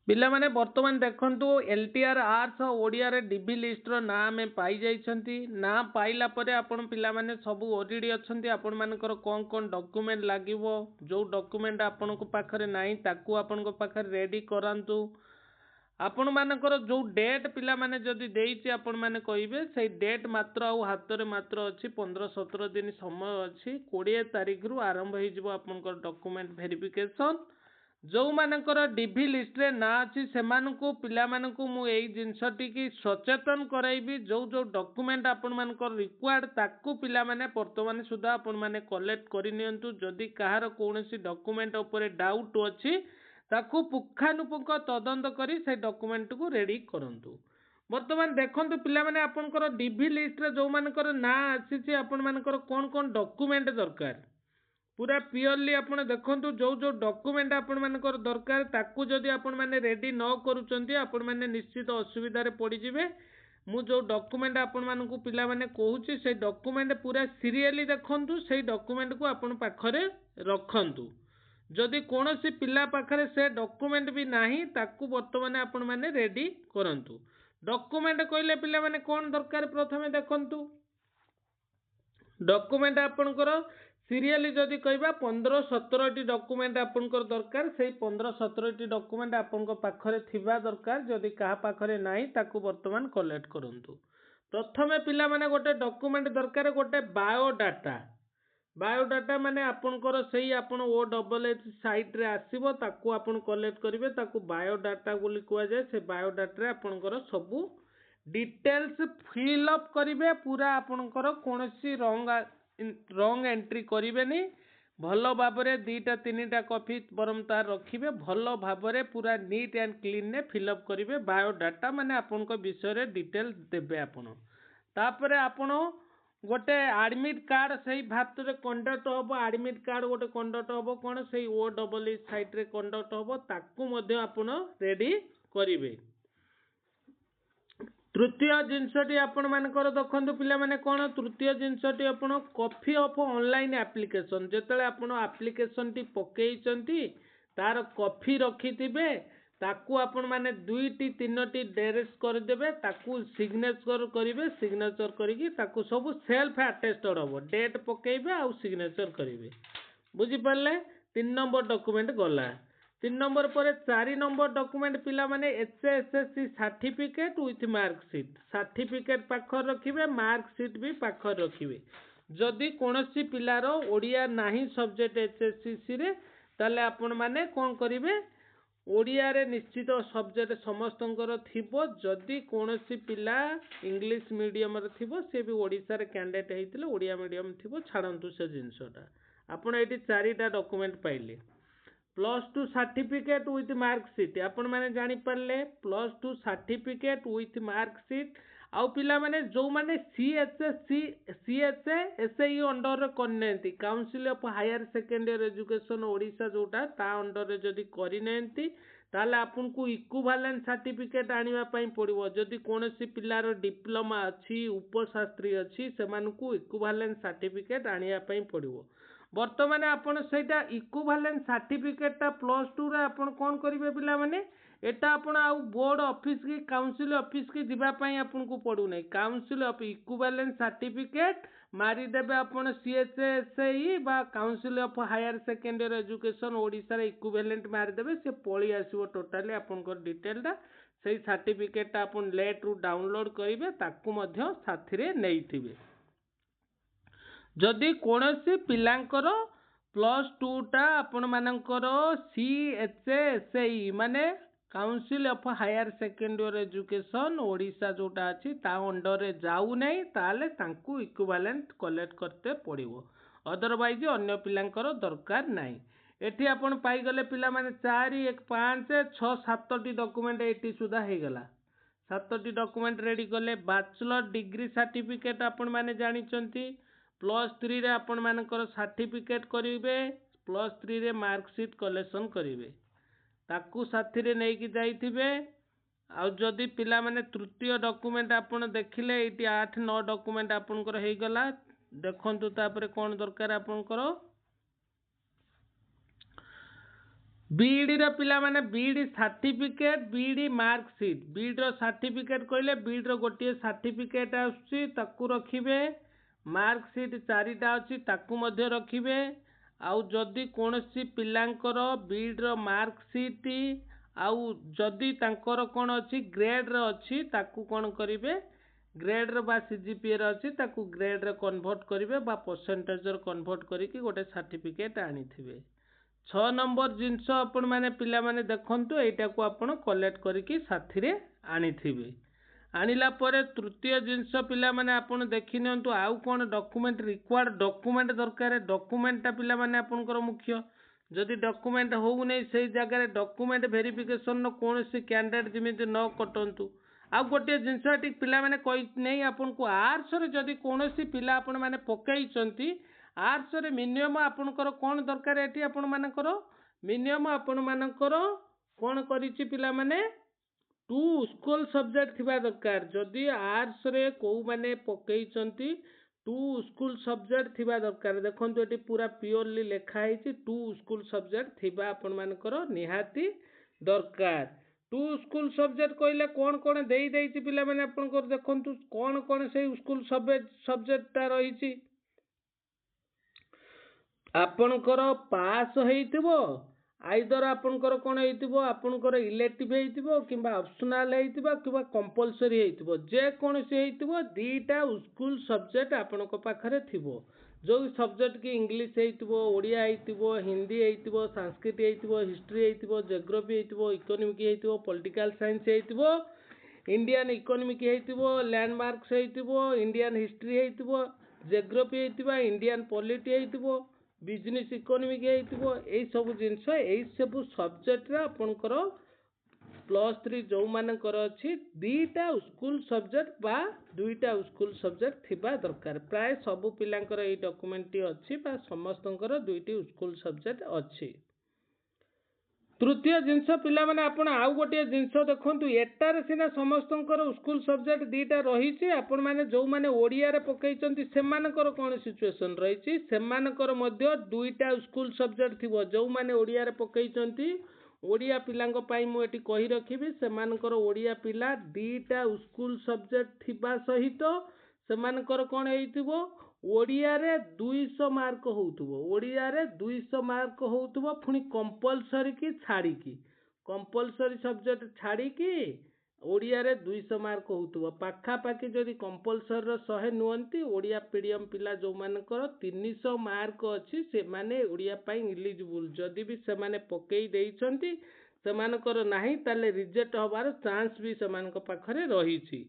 पिला माने वर्तमान देखंतु एलटीआर आर्ट्स ओडिया रे डीबी लिस्ट रो ना में पाई जाइछंती ना पाइला परे आपण पिला माने सब ओडीडी अछंती आपण मानकर कोन कोन डॉक्यूमेंट लागिवो जो डॉक्यूमेंट आपण को पाखरे नाही ताकू आपण को पाखरे रेडी करांतु आपण मानकर जो डेट पिला माने जदी देइछि आपण माने कहिबे सेई डेट मात्र आ हाथ रे मात्र अछि 15-17 दिन समय अछि 20 तारिख रु आरंभ होई जिवो आपण को डॉक्यूमेंट वेरिफिकेशन जो मानकर डीवी लिस्ट रे ना अच्छी से पिला मु एई जिनसटी की सचेतन कराइबी जो जो डॉक्यूमेंट आपण मानकर रिक्वायर्ड ताकू पिला माने वर्तमान सुधा आपण माने कलेक्ट करि नियंतु जदि कहार कोनोसी डॉक्यूमेंट ऊपर डाउट अछि ताकू पुखानुपुख तदंत करी से डॉक्यूमेंट को रेडी करंतु। वर्तमान देखंतु पिला माने आपनकर डीवी लिस्ट रे जो मानकर ना आसी आपण मानकर कोन कोन डॉक्यूमेंट दरकार पूरा प्योरली आपण देखंतु जो जो डॉक्यूमेंट आपण मानकर दरकार ताकू जदि आपण माने रेडी न करूचंती आपण माने निश्चित असुविधा रे पड़ी जिवे। मु जो डॉक्यूमेंट आपण मानकू पिला माने कहूची से डॉक्यूमेंट पूरा सीरियली देखंतु से डॉक्यूमेंट को आपण पाखरे रखंतु जदि कोनोसी पिला पाखरे से डॉक्यूमेंट भी नाही ताकू वर्तमान आपण माने रेडी करंतु। डॉक्यूमेंट कहले पिला माने कोन दरकार प्रथमे देखंतु डॉक्यूमेंट आपणकर सीरियली जदि कहबा 15-17 डॉक्यूमेंट आपणकर दरकार से 15-17 डॉक्यूमेंट आपण पाखरे थिबा दरकार जदि कहा पाखरे नाही ताकू वर्तमान कलेक्ट करंतु। प्रथमे पिला माने गोटे डॉक्यूमेंट दरकार गोटे बायोडाटा माने आपणकर सेही आपण OSS साइट रे आसीबो ताकू आपण कलेक्ट करिवे ताकू बायोडाटा बोली कुआ जाय से बायोडाटा रे आपणकर सबु डिटेल्स फिल अप करिवे पूरा आपणकर कोनोसी रंग एंट्री करिवेनी भल भाबरे 2-3 कॉपी बरम तार रखिबे भल भाबरे पूरा नीट एंड क्लीन ने फिल अप करिवे बायोडाटा माने आपनको विषय रे डिटेल देबे आपण तापरे आपण गोटे एडमिट कार्ड सही भात रे कंडक्ट होबो एडमिट कार्ड गोटे कंडक्ट होबो कोन सही OSS साइट रे कंडक्ट होबो ताकू मध्ये आपण रेडी करिवे। तृतीय जिनसटी आपण मानकर देखंतु पिला माने कोन तृतीय जिनसटी आपण कॉपी ऑफ ऑनलाइन एप्लीकेशन जेतले आपण एप्लीकेशन टी पकेइचंती तार कॉपी रखिथिबे ताकू आपण माने 2-3 डेरेस कर देबे ताकू सिग्नेचर करिवे सिग्नेचर करिकि ताकू सब सेल्फ अटेस्टेड होबो डेट पकेइबे आ सिग्नेचर करिवे बुझी परले 3 नंबर डॉक्यूमेंट गला 3 नंबर पर 4 नंबर डॉक्यूमेंट पिला माने HSSC certificate with marksheet certificate पाखर रखिबे मार्कशीट भी पाखर रखिबे जदि कोनोसी पिलार ओडिया नाही सब्जेक्ट HSSC रे ताले आपण माने कोन करिवे ओडिया रे निश्चित सब्जेक्ट समस्तंकर थिबो जदि कोनोसी पिला इंग्लिश मीडियम रे थिबो से भी ओडिसा रे कैंडिडेट हेतिले ओडिया मीडियम थिबो छाडंतु से जिंसटा आपण एटी 4टा डॉक्यूमेंट पाइले +2 सर्टिफिकेट विथ मार्कशीट आपण माने जानि परले +2 सर्टिफिकेट विथ मार्कशीट आउ पिला माने जो माने CHSE अंडर रे करनेंती council of higher secondary education Odisha जोटा ता अंडर रे जदी करिनेंती ताले आपन को इक्विवेलेंट सर्टिफिकेट आनिबा पई पड़िबो जदी कोनोसी पिलार डिप्लोमा अछि उपशास्त्री अछि सेमान को इक्विवेलेंट सर्टिफिकेट आनिबा पई पड़िबो। वर्तमान आपण सेटा इक्विवेलेंट सर्टिफिकेट ता +2 रे आपण कोन करिवे पिला माने एटा आपण आउ बोर्ड ऑफिस की काउंसिल ऑफिस की दिबा पई आपण को पड़ू नै काउंसिल ऑफ इक्विवेलेंट सर्टिफिकेट मारी देबे आपण CHSE बा Council of higher secondary education Odisha रे इक्विवेलेंट मारी देबे से पळी आसीबो टोटली आपण को डिटेल दा सेही सर्टिफिकेट ता आपण लेट रु डाउनलोड करिवे ताकू मध्ये साथी रे नेइथिबे। जदि कोनोसी पिलांकर +2 टा आपण मानकर CHSE माने Council of higher secondary education Odisha जोटा अछि ता अंडर रे जाऊ नै ताले तांकू इक्विवेलेंट कलेक्ट करते पड़िबो अदरवाइज अन्य पिलांकर दरकार नै। एठी आपण पाई गले पिला माने 4 1 5 6 7 डॉक्यूमेंट एठी सुधा हे गला 7 डॉक्यूमेंट रेडी गले बैचलर डिग्री सर्टिफिकेट आपण माने जानि चंती +3 रे आपण मानकर सर्टिफिकेट करिवे +3 रे मार्कशीट कलेक्शन करिवे ताकू साथी रे नै कि जाइथिबे आ जदि पिला माने तृतीय डॉक्यूमेंट आपण देखिले एटी 8-9 डॉक्यूमेंट आपनकर हे गला देखंतु तापरे कोन दरकार आपनकर बीईडी रो पिला माने BEd certificate BEd marksheet BEd रो सर्टिफिकेट कहले बीईडी रो गोटे सर्टिफिकेट आछी ताकू रखिबे मार्कशीट चारिटा अछि ताकू मध्ये रखिबे आउ जदि कोनोसी पिलांकर बीईडी रो मार्कशीट आउ जदि तांकर कोन अछि ग्रेड रो अछि ताकू कोन करिवे ग्रेड रो बा सीजीपीए रो अछि ताकू ग्रेड रे कन्वर्ट करिवे बा परसेंटेज रो कन्वर्ट करिकि गोटे सर्टिफिकेट आनिथिबे 6 नंबर जिनस आपण माने पिला माने देखंतु एटा को आपण कलेक्ट करिकि साथी रे आनिथिबे आनिला परे तृतीय जिनस पिला माने आपण देखि नियंतु आउ कोन डॉक्यूमेंट रिक्वायर्ड डॉक्यूमेंट दरकार डॉक्यूमेंटटा पिला माने आपनकर मुख्य जदि डॉक्यूमेंट हो नै से जगह डॉक्यूमेंट वेरिफिकेशन नो कोनोसी कैंडिडेट जिमिति न कटंतु आ गोटे जिनस एटी पिला माने कहि नै आपन को आर्ट्स रे जदि कोनोसी पिला आपण माने पकाइचंती आर्ट्स रे मिनिमम आपनकर कोन दरकार एटी आपण मानकर मिनिमम आपण मानकर कोन करिछि पिला माने 2 स्कूल सब्जेक्ट थिबा दरकार जदि आर्ट्स रे को माने पकाइचंती 2 स्कूल सब्जेक्ट थिबा दरकार देखंतु एटी पूरा प्योरली लेखा हैछि 2 स्कूल सब्जेक्ट थिबा आपण मानकर निहाती दरकार 2 स्कूल सब्जेक्ट कहले कोन देई दैछि पिला माने आपनकर देखंतु कोन से स्कूल सब्जेक्ट ता रहिछि आपनकर पास हेइतिबो आइदर आपनकर कोन हेइतिबो आपनकर इलेक्टिव हेइतिबो किबा ऑप्शनल हेइतिबो किबा कंपलसरी हेइतिबो जे कोन से हेइतिबो दीटा स्कूल सब्जेक्ट आपनको पाखरे थिबो जो सब्जेक्ट की इंग्लिश हेइतिबो ओडिया हेइतिबो हिंदी हेइतिबो संस्कृत हेइतिबो हिस्ट्री हेइतिबो ज्योग्राफी हेइतिबो इकोनॉमिक हेइतिबो पॉलिटिकल साइंस हेइतिबो इंडियन इकोनॉमिक हेइतिबो लैंडमार्क्स हेइतिबो इंडियन हिस्ट्री हेइतिबो ज्योग्राफी हेइतिबो इंडियन पॉलिटी हेइतिबो बिजनेस इकोनॉमिक हेइतिबो एई सब जिंस एई सब सब्जेक्ट रा आपनकर +3 जो मानकर अछि दीटा स्कूल सब्जेक्ट बा दुईटा स्कूल सब्जेक्ट थिबा दरकार प्राय सब पिलांकर एई डॉक्यूमेंट टी अछि बा समस्तंकर दुईटी स्कूल सब्जेक्ट अछि तृतीय जिनस पिला माने आपण आउ गोटे जिनस देखंतु एटार सिना समस्तंकर स्कूल सब्जेक्ट दीटा रहिछि आपण माने जो माने ओडिया रे पकैचंती सेमानकर कोन सिचुएशन रहिछि सेमानकर मध्ये दुईटा स्कूल सब्जेक्ट थिबो जो माने ओडिया रे पकैचंती ओडिया पिलांग पाई मु एटी कहि रखिबि सेमानकर ओडिया पिला दीटा स्कूल सब्जेक्ट थिबा सहित सेमानकर कोन हेइतिबो ओडिया रे 200 मार्क होउतबो ओडिया रे 200 मार्क होउतबो फुनी कंपलसरी की छाड़ी की कंपलसरी सब्जेक्ट छाड़ी की ओडिया रे 200 मार्क होउतबो पाखा पाखी जदी कंपलसरी रो 100 नुअंती ओडिया पीडीएम पिला जो मानकर 300 मार्क अछि से माने ओडिया पाई एलिजिबल जदी भी से माने पकेई देइछंती से मानकर नाही ताले रिजेक्ट होबार चांस भी से मानक पाखरे रहिछि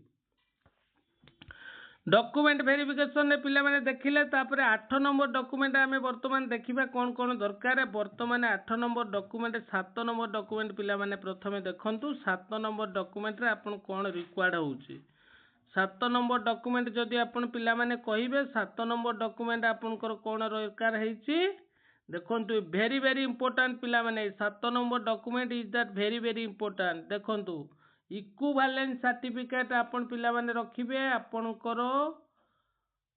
डॉक्यूमेंट वेरिफिकेशन ने पिला माने देखिले तापरे 8 नंबर डॉक्यूमेंट आमे वर्तमान देखिबा कोन दरकार वर्तमान 8 नंबर डॉक्यूमेंट 7 नंबर डॉक्यूमेंट पिला माने प्रथमे देखंतु 7 नंबर डॉक्यूमेंट रे आपण कोन रिक्वायर्ड होउची 7 नंबर डॉक्यूमेंट जदी आपण पिला माने कहिबे 7 नंबर डॉक्यूमेंट आपनकर कोन दरकार हेची देखंतु वेरी वेरी इंपोर्टेंट पिला माने 7 number document is that very very important देखंतु इक्विवेलेंट सर्टिफिकेट आपण पिला माने रखिबे आपनकर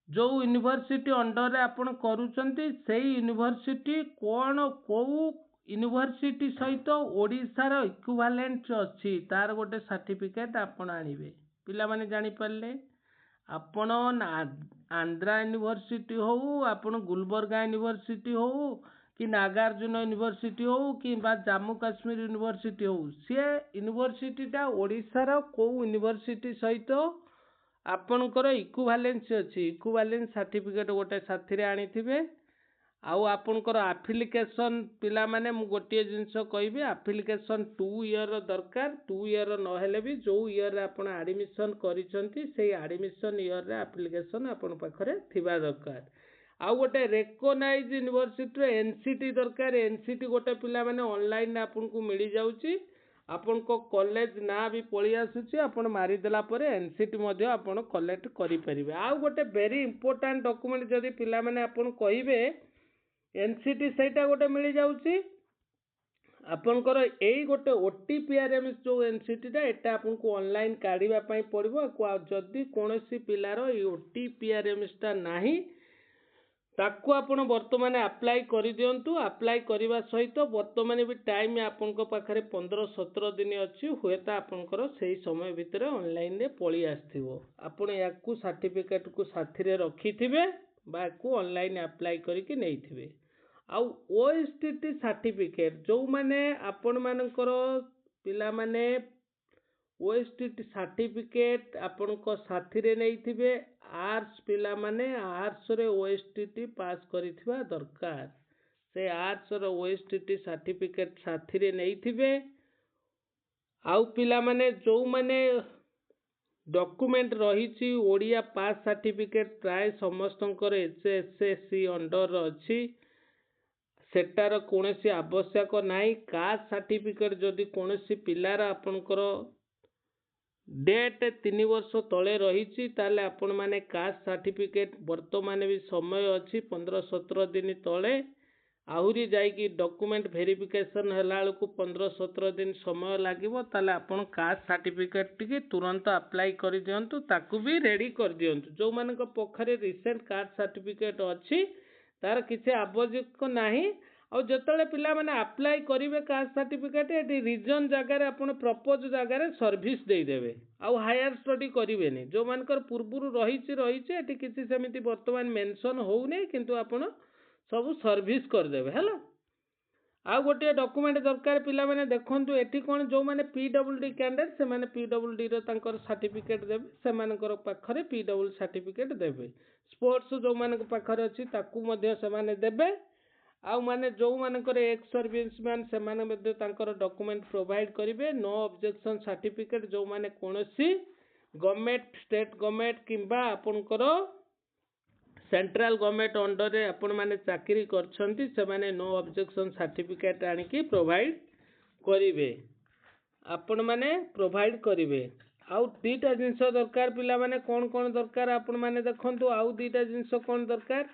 जो यूनिवर्सिटी अंडर रे आपण करूचंती सेही यूनिवर्सिटी कोन को यूनिवर्सिटी सहित ओडिसा रो इक्विवेलेंट अछि तार गोटे सर्टिफिकेट आपण आनिबे पिला माने जानि परले आपण आंध्रा यूनिवर्सिटी हो आपण गुलबर्गा यूनिवर्सिटी हो कि नागार्जुन यूनिवर्सिटी हो कि बा जम्मू काश्मीर यूनिवर्सिटी हो सी यूनिवर्सिटी टा ओडिसा रो को यूनिवर्सिटी सहित आपनकर इक्विवेलेंस अछि इक्विवेलेंस सर्टिफिकेट गोटे साथी रे आनिथिबे आउ आपनकर एप्लिकेशन पिला माने मु गोटे जिंस कहबी एप्लिकेशन 2 ईयर दरकार 2 ईयर न हेले भी जो ईयर रे आपण एडमिशन करिसंती सेही एडमिशन ईयर रे एप्लिकेशन आपण पाखरे थिबा दरकार आउ गोटे रेकग्नाइज यूनिवर्सिटी रे एनसीटी दरकार एनसीटी गोटे पिला माने ऑनलाइन आपन को मिली जाउची आपन को कॉलेज ना भी पळी आसुची आपन मारी देला परे एनसीटी मध्ये आपन कलेक्ट करि परिबे आउ गोटे वेरी इंपोर्टेंट डॉक्यूमेंट जदी पिला माने आपन कहिबे एनसीटी सेटा गोटे मिली जाउची आपनकर एई गोटे ओटीपीआरएमएस जो एनसीटी टा एटा आपन को ऑनलाइन काढिबा पई पड़िबो जदी कोनोसी पिलारो ए ओटीपीआरएमएस टा नाही ताकू आपण वर्तमान अप्लाई कर दिंतु। अप्लाई करने सहित वर्तमान भी टाइम आपण पाखे 15-17 दिन अच्छी हुए तो आपंकर से समय भितर ऑनलाइन रे पड़ी आसथिबो। आपण याकू सर्टिफिकेट को साथी रे रखिथिबे बा को ऑनलाइन अप्लाई करिकि नैथिबे। आउ ओएसटीटी सर्टिफिकेट जो माने आपण मानकर पिला माने ओएसटीटी सर्टिफिकेट आपण को साथी रे नैथिबे। आर्ट्स पिला माने आर्ट्स रे ओएसटीटी पास करिथिबा दरकार। से आर्ट्स रो ओएसटीटी सर्टिफिकेट साथी रे नैथिबे। आउ पिला माने जो माने डॉक्यूमेंट रही ओडिया पास सर्टिफिकेट प्राय समस्तंकर एचएसएससी अंडर अच्छी सेटार कोनोसी आवश्यक नाही। कास्ट सर्टिफिकेट जदि कोनोसी पिलार आपनकर डेट 3 वर्ष तले रही ताले आपण माने कास्ट सर्टिफिकेट वर्तमान भी समय अच्छी 15-17 दिन तले आहुरी जाइकी डॉक्यूमेंट वेरिफिकेशन हैला को 15-17 दिन समय लागिवो। ताले आपण कास्ट सर्टिफिकेट टिके तुरंत अप्लाई कर दियंतु। ताकू भी रेडी कर दियंतु। जो मानक पोखरे रिसेंट कास्ट सर्टिफिकेट अच्छी तार किसी आवश्यक नाही। और जिते पिला माने अप्लाई करेंगे कास्ट सर्टिफिकेट ये रिजन जगार आप प्रपोज जगार सर्विस देदेवे। आउ हायर स्टडी करेंगे जो मानकर पूर्वर रही किसी सेमती वर्तमान मेंशन होने किंतु आपण सब सर्विस करदेवे है। आउ गोटे डॉक्यूमेंट दरकार पिला माने देखंतु एठी कोन जो माने पीडब्ल्यूडी कैंडिडेट से माने पीडब्ल्यूडी रो तांकर सर्टिफिकेट देबे से मानकर पाखरे पीडब्ल्यूडी सर्टिफिकेट देबे। स्पोर्ट्स जो मानक पाखरे अछि ताकू मध्ये से माने देबे। आउ माने जो मानकर एक्स सर्विसमैन से माने मध्ये तांकर डॉक्यूमेंट प्रोवाइड करिवे। नो ऑब्जेक्शन सर्टिफिकेट जो माने कोनोसी गवर्नमेंट स्टेट गवर्नमेंट किंबा आपनकर सेंट्रल गवर्नमेंट अंडर रे आपण माने चाकरी करछंती से माने नो ऑब्जेक्शन सर्टिफिकेट आनिकी प्रोवाइड करिवे। आपण माने प्रोवाइड करिवे। आउ दीटा जिंस दरकार पिला माने कोन कोन दरकार आपण माने देखंतु। आउ दीटा जिंस कोन दरकार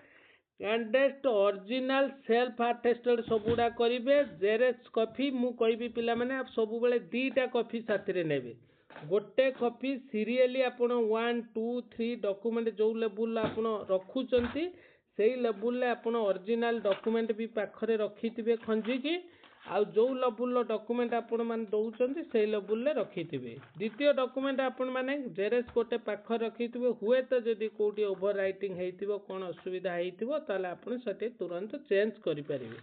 कैंडिडेट ओरिजिनल सेल्फ अटेस्टेड सबुडा करिवे। जेरेक्स कॉपी मु कहबी पिला माने आप सब बेले दीटा कॉपी साथी रे नेबे। गोटे कॉपी सीरियली आपण 1 2 3 डॉक्यूमेंट जो लेवल आपण रखुचंती सेही लेवल ले आपण ओरिजिनल डॉक्यूमेंट भी पाखरे रखिथिबे खंजीकी। आउ जो लेवल डॉक्यूमेंट आपण मान दउचंती सेही लेवल ले रखिथिबे। द्वितीय डॉक्यूमेंट आपण माने जेरेक्स गोटे पाखरे रखिथिबे। हुए तो जदि कोठी ओवर राइटिंग हेइथिबो कोन असुविधा हेइथिबो ताले आपण सटे तुरंत चेंज करि परिबे।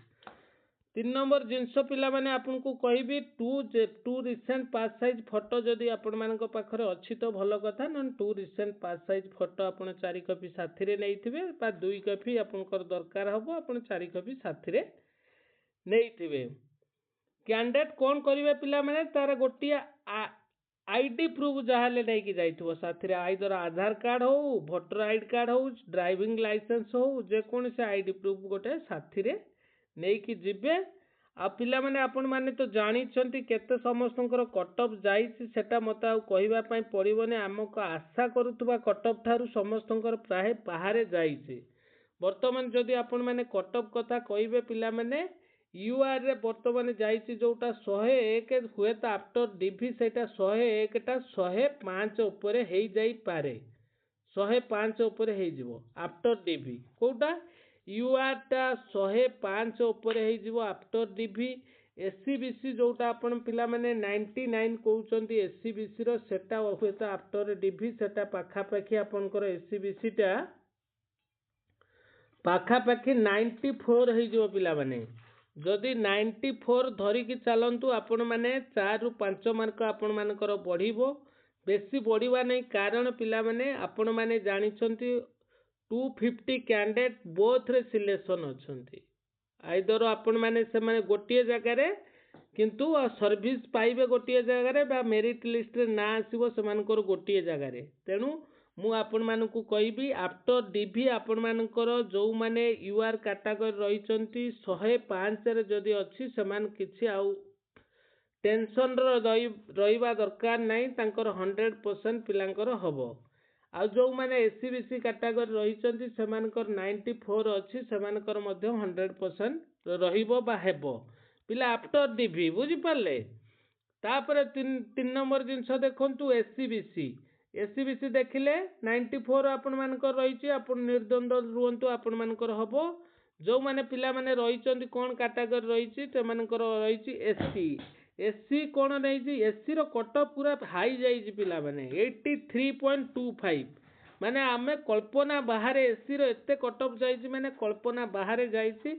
3 नंबर जिनस पिला माने आपन को कहबी two recent pass size photo जदि आपण मानक पाखरे अछि तो भलो कथा। न two recent pass size photo आपण 4 कॉपी साथी रे नैथिबे बा 2 कॉपी आपनकर दरकार हबो आपण 4 कॉपी साथी रे नैथिबे। कैंडिडेट कोन करिवे पिला माने तार गोटिया आईडी प्रूफ जहाले नै कि जाइथिबो साथी रे। आइदर आधार कार्ड हो वोटर आईडी कार्ड हो ड्राइविंग लाइसेंस हो जे कोन से आईडी प्रूफ गोटे साथी रे नहीं कि जिबे। आ पिला माने आपण माने तो जानी छंती केते समस्तंकर कटअप जाईछि सेटा मते आ कहिबा पई पड़िबोने। हमको आशा करूतबा कटअप थारु समस्तंकर प्राय बाहरे जाईछि। वर्तमान जदि आपण माने कटअप कथा कहिबे पिला माने यूआर रे वर्तमान जाईछि जोटा 101 हुए तो आफ्टर डीवी सेटा 101 टा 105 ऊपर हेई जाई पारे। 105 ऊपर हेई जिवो आफ्टर डीवी कोटा यूआर टा 105 ऊपर हेई जिवो आफ्टर डीवी। एससीबीसी जोटा आपण पिला माने 99 कहउचंती एससीबीसी रो सेटा हुए तो आफ्टर डीवी सेटा पाखा पाखी आपनकर एससीबीसी टा पाखा पाखी 94 हेई जिवो पिला माने। जदि 94 धरिकी चलतु आपण मैंने 4 ରୁ 5 मार्क आपण मानकर बढ़िबो। बेसी बढ़िबा नहीं कारण पिला माने आपण माने जानी छंती 250 कैंडिडेट बोथ रे सिलेक्शन अछंती। आइदर आपण माने से माने गोटिए जगह रे किंतु सर्विस पाइबे गोटिए जगह रे बा मेरिट लिस्ट रे ना आसीबो से मानकर गोटिए जगह रे। तेनु मु आपण मानकु कहबी आफ्टर डीवी आपण मानकर जो माने यूआर कैटेगरी रहिचंती 105 रे जदि अछि समान किछि आउ टेंशन रहिबा दरकार नहीं। तांकर 100% पिलांकर हबो। आ जो माने एससीबीसी कैटेगरी रहिचंती समानकर 94 अछि समानकर मध्ये 100% रहिबो बा हेबो पिला आफ्टर डीवी बुझी पाले। तापर 3 नंबर जिंस देखंतु एससीबीसी एससीबीसी देखिले 94 आपण मानकर रही आपण निर्द्वंद रुहतु आपण मानकर हबो जो माने पिला माने रही कौन कैटेगरी रही रही एससी एससी कौन नहीं एससी रो कटअप पूरा हाई जाइए पिला माने 83.25 माने आमे कल्पना बाहर एससी रो एते कटअप जाइए माने कल्पना बाहर जाइए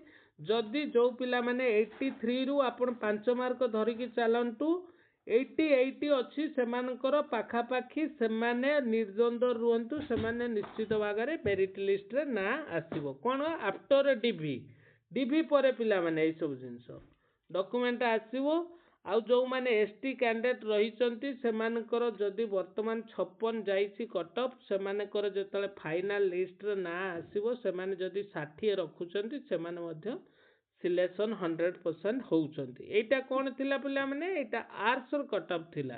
जदि जो पिला माने 83 रु आपण 5 मार्क धरिकी चलंतु 80 अच्छी सेमानकर पाखापाखी सेमाने निर्द्वंद रुहतु सेमाने निश्चित भागरे मेरिट लिस्ट रे ना आसीबो कोन आफ्टर डीवी डीवी पर पिला माने ए सब जिंस डॉक्यूमेंट आसीबो आउ जो माने एसटी कैंडिडेट रहिचंती सेमानकर जदि वर्तमान 56 जाईची कटअप सेमानकर जतले फाइनल लिस्ट रे ना आसीबो सेमाने जदि 60 रखुचंती सेमाने मध्य सिलेक्शन 100% होउचंती एटा कोन थिला पिला माने एटा आर्ट्स र कटअप थिला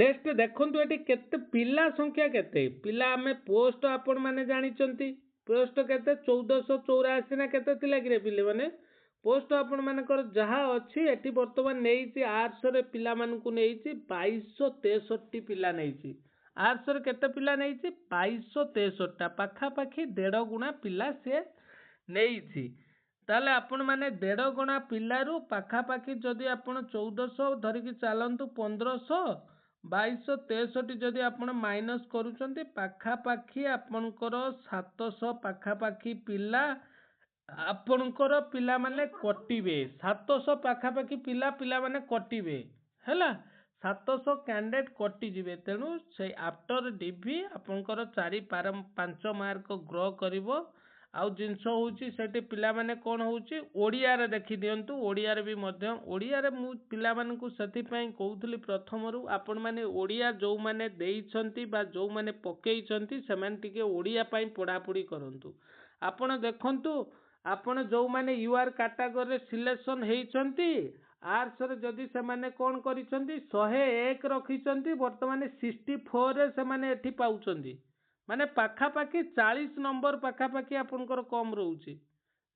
नेक्स्ट देखंतु एटी केते पिला संख्या केते पिला हमें पोस्ट आपण माने जानिचंती पोस्ट केते 1484 ना केते थिला कि रे पिले माने पोस्ट आपण मानकर जहा अछि एटी वर्तमान नेइची आर्ट्स रे पिला मानकु नेइची 2263 पिला नेइची आर्ट्स रे केते पिला नेइची 2263 टा पाखा पाखी 1.5 गुना पिला से नेइची ताले आपण माने 1.5 गुना पिलारू पाखापाखी जदि आपण 1400 धरिकी चलंतु 1500 2263 जदि आपण माइनस करूचंती पाखापाखी आपणकर 700 पाखापाखी पिला आपणकर पिला माने कटिबे 700 पाखापाखी पिला पिला माने कटिबे हैला 700 कैंडिडेट कटि जिवे तेणु से आफ्टर डीवी आपणकर 4-5 मार्क ग्रो करिवो आउ जिनस होउची सेठी पिला माने कोन होउची ओडिया रे देखि दियंतु ओडिया रे भी मध्य ओडिया रे मु पिला मानकु सती पई कहउतली प्रथम रु आपण माने ओडिया जो माने देइछंती बा जो माने पकेइछंती सेमान टिके ओडिया पई पढा पढी करंतु आपण देखंतु आपण जो माने यूआर कैटेगरी रे सिलेक्शन हेइछंती आर्ट्स रे जदी सेमाने कोन करिछंती 101 रखिछंती वर्तमान 64 रे सेमाने एठी पाउछंती माने पाखापाखी 40 नंबर पाखापाखी आपनकर कम रोचे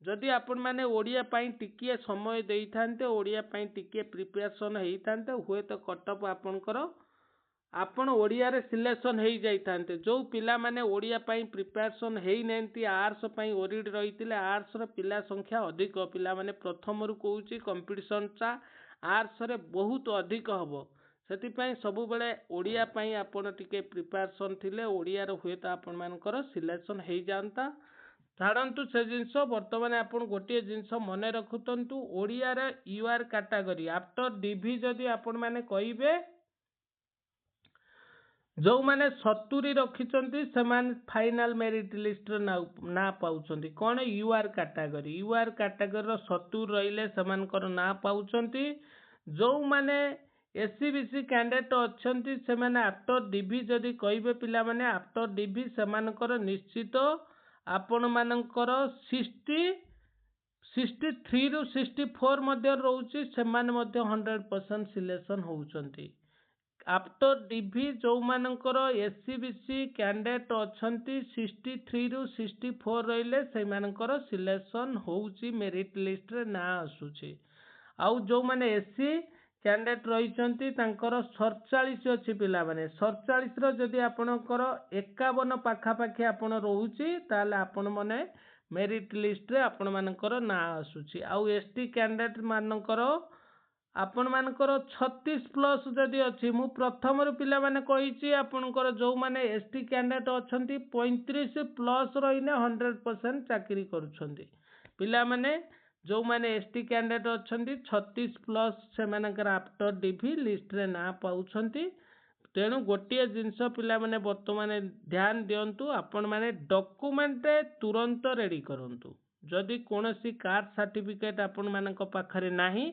जदि आपण माने ओडिया पाई टिकिए समय देई थांते ओडिया पाई टिकिए प्रिपरेशन हेई थांते हुए तो कटअप आपनकर आपण ओडिया रे सिलेक्शन हेई जाई थांते जो पिला माने ओडिया पाई प्रिपरेशन हेई नेंती आर्ट्स पाई ओरिड रहितिले आर्ट्स रो पिला संख्या अधिक पिला माने प्रथम रु कहूची कंपटीशन चा आर्ट्स रे बहुत अधिक हबो सेति पई सब बेले ओडिया पाई आपण टिके प्रिपरेशन थिले ओडिया रो हुए तो आपण मानकर सिलेक्शन हेई जानता छाड़ंतु से जिनस वर्तमान आपण गोटे जिनस मने रखुतंतु ओडिया रे यूआर कैटेगरी आफ्टर डीवी जदि आपण माने कहिबे जो माने 70 रखिचंती सेमान फाइनल मेरिट लिस्ट ना पाउचंती कोन यूआर कैटेगरी रो 70 रहिले सेमानकर ना पाउचंती जो माने एससीबीसी कैंडिडेट अच्छंती से माने आफ्टर डीवी जदि कहिबे पिला माने आफ्टर डीवी सेमानकर निश्चित आपण मानकर 63 रु 64 मध्ये रहउची सेमान मध्ये 100% सिलेक्शन होउचंती आफ्टर डीवी जो मानकर एससीबीसी कैंडिडेट अच्छंती 63 रु 64 रहिले सेमानकर सिलेक्शन होउची मेरिट लिस्ट रे ना आसुची आउ जो माने एससी कैंडिडेट रही 47 अच्छी पिला माने 47 रो जदि आपणकर 51 पाखापाखी आपण रोची ताले आपण माने मेरिट लिस्ट रे आपण मानकर ना आसुची आउ एसटी कैंडिडेट मानकर आपण मानकर 36 प्लस जदि अच्छी मु प्रथम रो पिला माने कहिची आपणकर जो माने एसटी कैंडिडेट अछंती 35 प्लस रहिने 100% चाकरी करूछंती पिला माने जो माने एसटी कैंडिडेट अच्छंती 36 प्लस से मानकर आफ्टर डीवी लिस्ट रे ना पाउछंती तेणु गोटे जिनस पिला माने वर्तमान ध्यान दियंतु आपण माने डॉक्यूमेंट तुरंत रेडी करंतु जदि कोनोसी कास्ट सर्टिफिकेट आपण मानक पाखरे नाही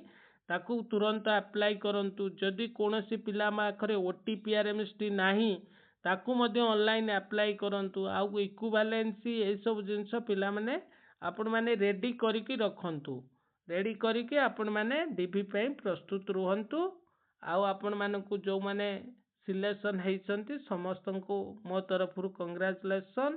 ताकू तुरंत अप्लाई करंतु जदि कोनोसी पिला पाखरे ओटीपीआरएमएसटी नाही ताकू मध्ये ऑनलाइन अप्लाई करंतु आउ इक्विवेलेंसी ए सब जिनस पिला माने आपण माने रेडी करिकि रखंतु रेडी करिकि आपण माने डीवी पे प्रस्तुत रुहंतु आउ आपण मानकु जो माने सिलेक्शन हेइचंती समस्त को मो तरफ कांग्रेचुलेशन।